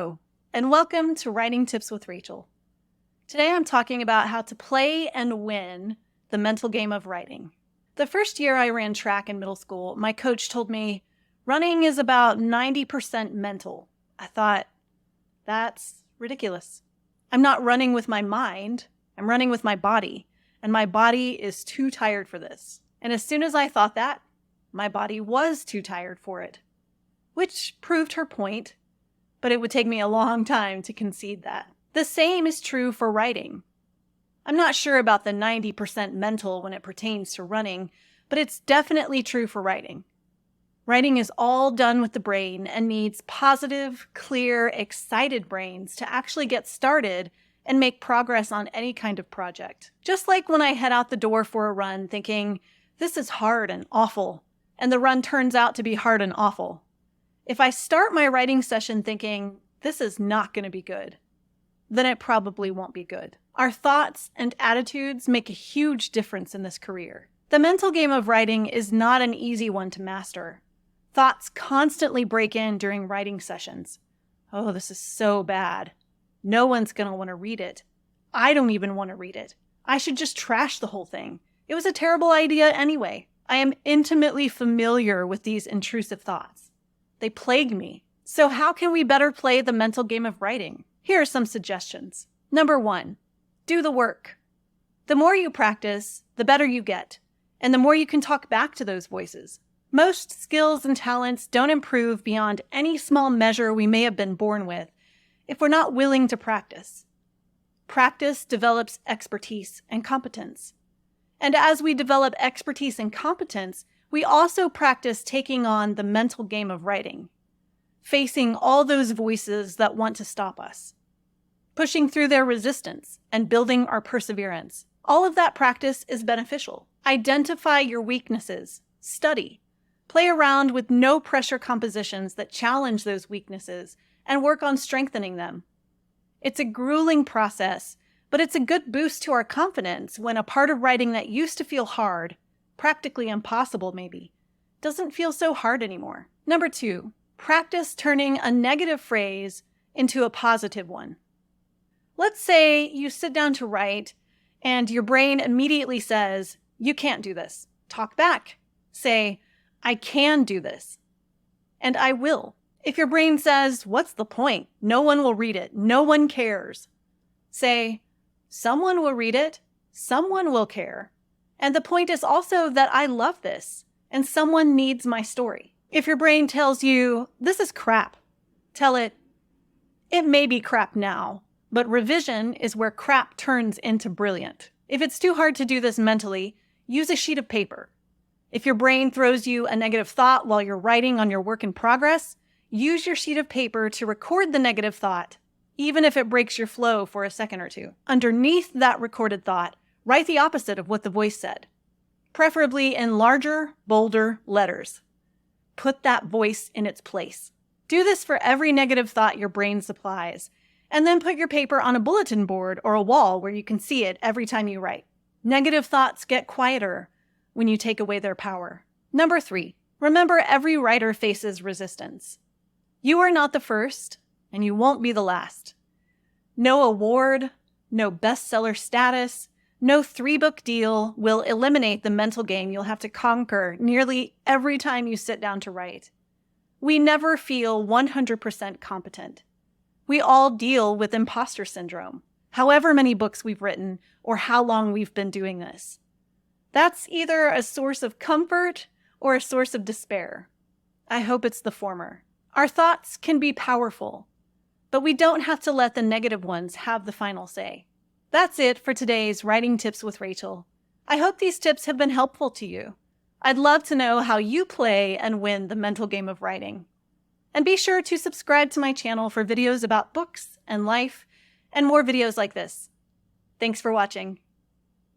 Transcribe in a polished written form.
Hello, and welcome to Writing Tips with Rachel. Today I'm talking about how to play and win the mental game of writing. The first year I ran track in middle school, my coach told me, running is about 90% mental. I thought, that's ridiculous. I'm not running with my mind, I'm running with my body, and my body is too tired for this. And as soon as I thought that, my body was too tired for it, which proved her point, but it would take me a long time to concede that. The same is true for writing. I'm not sure about the 90% mental when it pertains to running, but it's definitely true for writing. Writing is all done with the brain and needs positive, clear, excited brains to actually get started and make progress on any kind of project. Just like when I head out the door for a run thinking, this is hard and awful, and the run turns out to be hard and awful. If I start my writing session thinking, this is not going to be good, then it probably won't be good. Our thoughts and attitudes make a huge difference in this career. The mental game of writing is not an easy one to master. Thoughts constantly break in during writing sessions. Oh, this is so bad. No one's going to want to read it. I don't even want to read it. I should just trash the whole thing. It was a terrible idea anyway. I am intimately familiar with these intrusive thoughts. They plague me. So how can we better play the mental game of writing? Here are some suggestions. Number 1, do the work. The more you practice, the better you get, and the more you can talk back to those voices. Most skills and talents don't improve beyond any small measure we may have been born with if we're not willing to practice. Practice develops expertise and competence. And as we develop expertise and competence, we also practice taking on the mental game of writing, facing all those voices that want to stop us, pushing through their resistance and building our perseverance. All of that practice is beneficial. Identify your weaknesses, study, play around with no-pressure compositions that challenge those weaknesses and work on strengthening them. It's a grueling process, but it's a good boost to our confidence when a part of writing that used to feel hard, practically impossible maybe, doesn't feel so hard anymore. Number 2, practice turning a negative phrase into a positive one. Let's say you sit down to write and your brain immediately says, you can't do this. Talk back. Say, I can do this. And I will. If your brain says, what's the point? No one will read it. No one cares. Say, someone will read it. Someone will care. And the point is also that I love this, and someone needs my story. If your brain tells you, this is crap, tell it, it may be crap now, but revision is where crap turns into brilliant. If it's too hard to do this mentally, use a sheet of paper. If your brain throws you a negative thought while you're writing on your work in progress, use your sheet of paper to record the negative thought, even if it breaks your flow for a second or two. Underneath that recorded thought, write the opposite of what the voice said, preferably in larger, bolder letters. Put that voice in its place. Do this for every negative thought your brain supplies, and then put your paper on a bulletin board or a wall where you can see it every time you write. Negative thoughts get quieter when you take away their power. Number 3, remember every writer faces resistance. You are not the first, and you won't be the last. No award, no bestseller status, no 3-book deal will eliminate the mental game you'll have to conquer nearly every time you sit down to write. We never feel 100% competent. We all deal with imposter syndrome, however many books we've written or how long we've been doing this. That's either a source of comfort or a source of despair. I hope it's the former. Our thoughts can be powerful, but we don't have to let the negative ones have the final say. That's it for today's Writing Tips with Rachel. I hope these tips have been helpful to you. I'd love to know how you play and win the mental game of writing. And be sure to subscribe to my channel for videos about books and life and more videos like this. Thanks for watching.